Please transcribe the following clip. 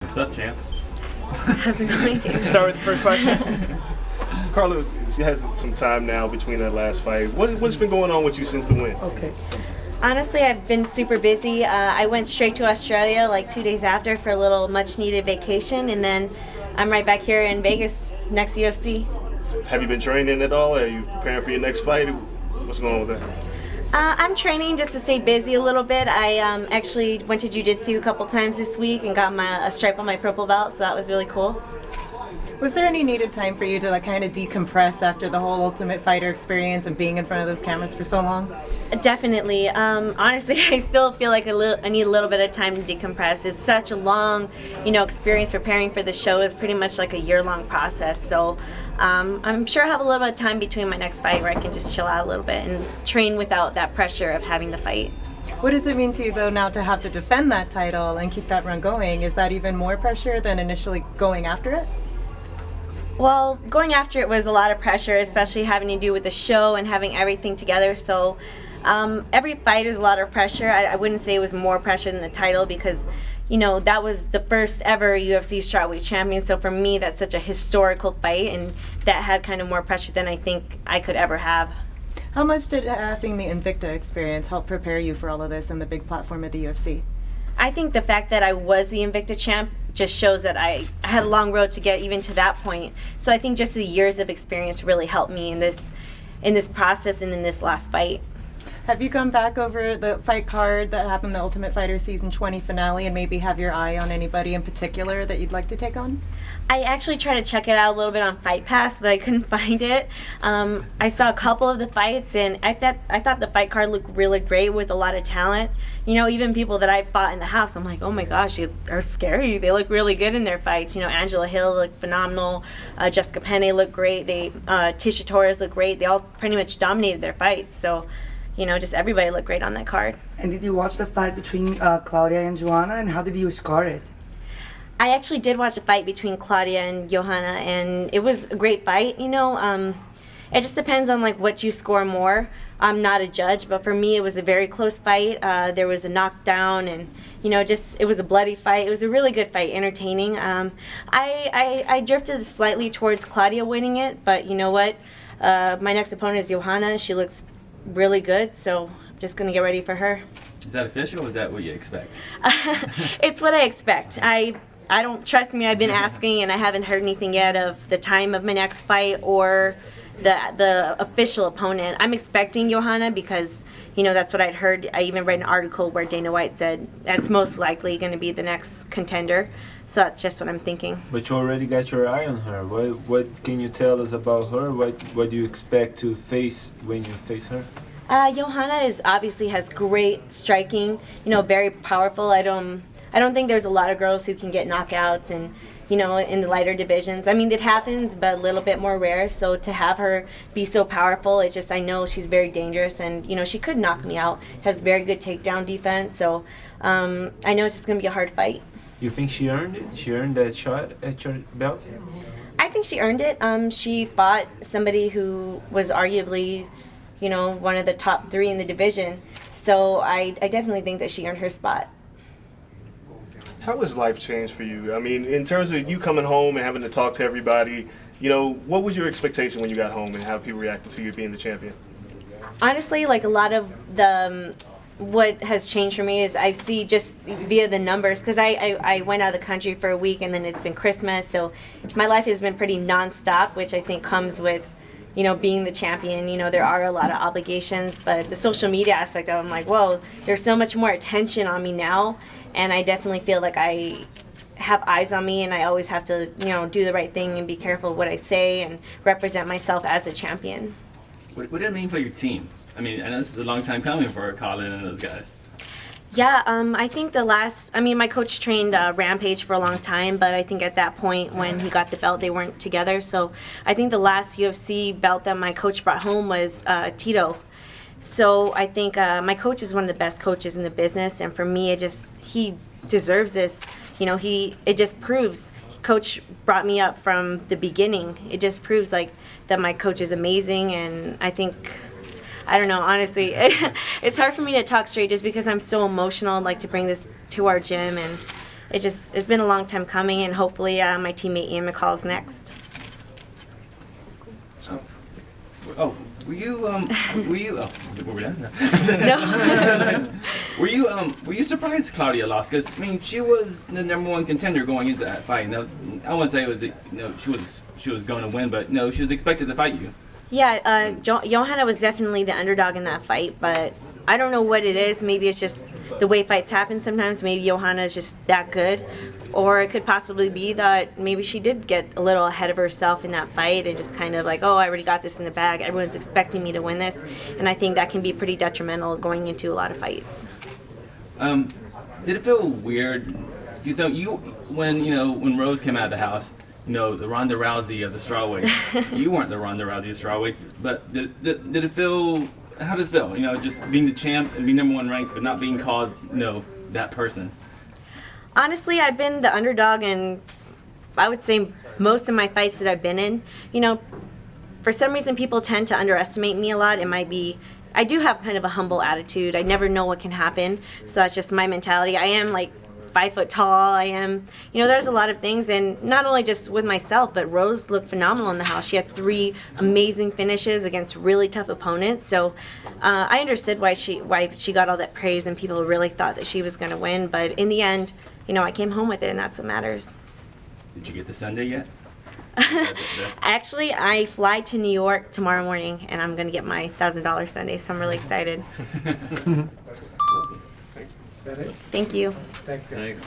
What's up, champ? How's it going? Start with the first question. Carla, she has some time now between that last fight. What's been going on with you since the win? Okay. Honestly, I've been super busy. I went straight to Australia like 2 days after for a little much-needed vacation, and then I'm right back here in Vegas, next UFC. Have you been training at all? Are you preparing for your next fight? What's going on with that? I'm training just to stay busy a little bit. I actually went to jiu-jitsu a couple times this week and got a stripe on my purple belt, so that was really cool. Was there any needed time for you to kind of decompress after the whole Ultimate Fighter experience and being in front of those cameras for so long? Definitely. Honestly, I still feel like I need a little bit of time to decompress. It's such a long, experience preparing for the show. Is pretty much like a year-long process. So I'm sure I'll have a little bit of time between my next fight where I can just chill out a little bit and train without that pressure of having the fight. What does it mean to you, though, now to have to defend that title and keep that run going? Is that even more pressure than initially going after it? Well, going after it was a lot of pressure, especially having to do with the show and having everything together. So every fight is a lot of pressure. I wouldn't say it was more pressure than the title because, that was the first ever UFC strawweight champion. So for me, that's such a historical fight, and that had kind of more pressure than I think I could ever have. How much did having the Invicta experience help prepare you for all of this and the big platform of the UFC? I think the fact that I was the Invicta champ just shows that I had a long road to get even to that point. So I think just the years of experience really helped me in this process and in this last fight. Have you gone back over the fight card that happened the Ultimate Fighter Season 20 finale and maybe have your eye on anybody in particular that you'd like to take on? I actually tried to check it out a little bit on Fight Pass, but I couldn't find it. I saw a couple of the fights, and I thought the fight card looked really great with a lot of talent. Even people that I fought in the house, I'm like, oh my gosh, they are scary. They look really good in their fights. Angela Hill looked phenomenal. Jessica Penne looked great. Tisha Torres looked great. They all pretty much dominated their fights. So, just everybody looked great on that card. And did you watch the fight between Claudia and Joanna, and how did you score it? I actually did watch a fight between Claudia and Joanna, and it was a great fight. It just depends on what you score more. I'm not a judge, but for me it was a very close fight. There was a knockdown, and it was a bloody fight. It was a really good fight, entertaining. I drifted slightly towards Claudia winning it, but you know what? My next opponent is Joanna. She looks really good, so I'm just gonna get ready for her. Is that official, or is that what you expect? It's what I expect. I don't, trust me, I've been asking and I haven't heard anything yet of the time of my next fight or the official opponent. I'm expecting Joanna because, that's what I'd heard. I even read an article where Dana White said that's most likely going to be the next contender. So that's just what I'm thinking. But you already got your eye on her. What can you tell us about her? What do you expect to face when you face her? Joanna obviously has great striking, very powerful. I don't think there's a lot of girls who can get knockouts and, in the lighter divisions. I mean, it happens, but a little bit more rare. So to have her be so powerful, I know she's very dangerous and, she could knock me out. Has very good takedown defense. So I know it's just going to be a hard fight. You think she earned it? She earned that shot at your belt? I think she earned it. She fought somebody who was arguably, one of the top 3 in the division. So I definitely think that she earned her spot. How has life changed for you? I mean, in terms of you coming home and having to talk to everybody, what was your expectation when you got home and how people reacted to you being the champion? Honestly, a lot of what has changed for me is I see just via the numbers, because I went out of the country for a week and then it's been Christmas, so my life has been pretty nonstop, which I think comes with being the champion. There are a lot of obligations, but the social media aspect of it, I'm like, whoa, there's so much more attention on me now, and I definitely feel like I have eyes on me, and I always have to, do the right thing and be careful what I say and represent myself as a champion. What did it mean for your team? I mean, I know this is a long time coming for Colin and those guys. Yeah, I think my coach trained Rampage for a long time, but I think at that point when he got the belt, they weren't together. So I think the last UFC belt that my coach brought home was Tito. So I think my coach is one of the best coaches in the business, and for me, he deserves this. It just proves. Coach brought me up from the beginning. It just proves that my coach is amazing, and I think, I don't know, honestly, it's hard for me to talk straight just because I'm so emotional. I'd like to bring this to our gym, and it's been a long time coming, and hopefully my teammate Ian McCall is next. Oh, were you were we done? No. Were you surprised Claudia lost? Because I mean, she was the #1 contender going into that fight. And that was, I wouldn't say it was she was going to win, but no, she was expected to fight you. Yeah, Joanna was definitely the underdog in that fight, but I don't know what it is. Maybe it's just the way fights happen sometimes. Maybe Joanna is just that good. Or it could possibly be that maybe she did get a little ahead of herself in that fight and just kind of like, oh, I already got this in the bag. Everyone's expecting me to win this. And I think that can be pretty detrimental going into a lot of fights. Did it feel weird? Because when Rose came out of the house, the Ronda Rousey of the strawweights. You weren't the Ronda Rousey of strawweights, but did it feel? How did it feel? Just being the champ and being #1 ranked, but not being called that person. Honestly, I've been the underdog in, I would say, most of my fights that I've been in. For some reason, people tend to underestimate me a lot. It might be, I do have kind of a humble attitude. I never know what can happen, so that's just my mentality. I am like 5 foot tall. I am, there's a lot of things, and not only just with myself, but Rose looked phenomenal in the house. She had 3 amazing finishes against really tough opponents. So I understood why she got all that praise, and people really thought that she was going to win. But in the end, I came home with it, and that's what matters. Did you get the Sunday yet? Actually, I fly to New York tomorrow morning, and I'm going to get my $1,000 Sunday, so I'm really excited. Thank you. Thanks.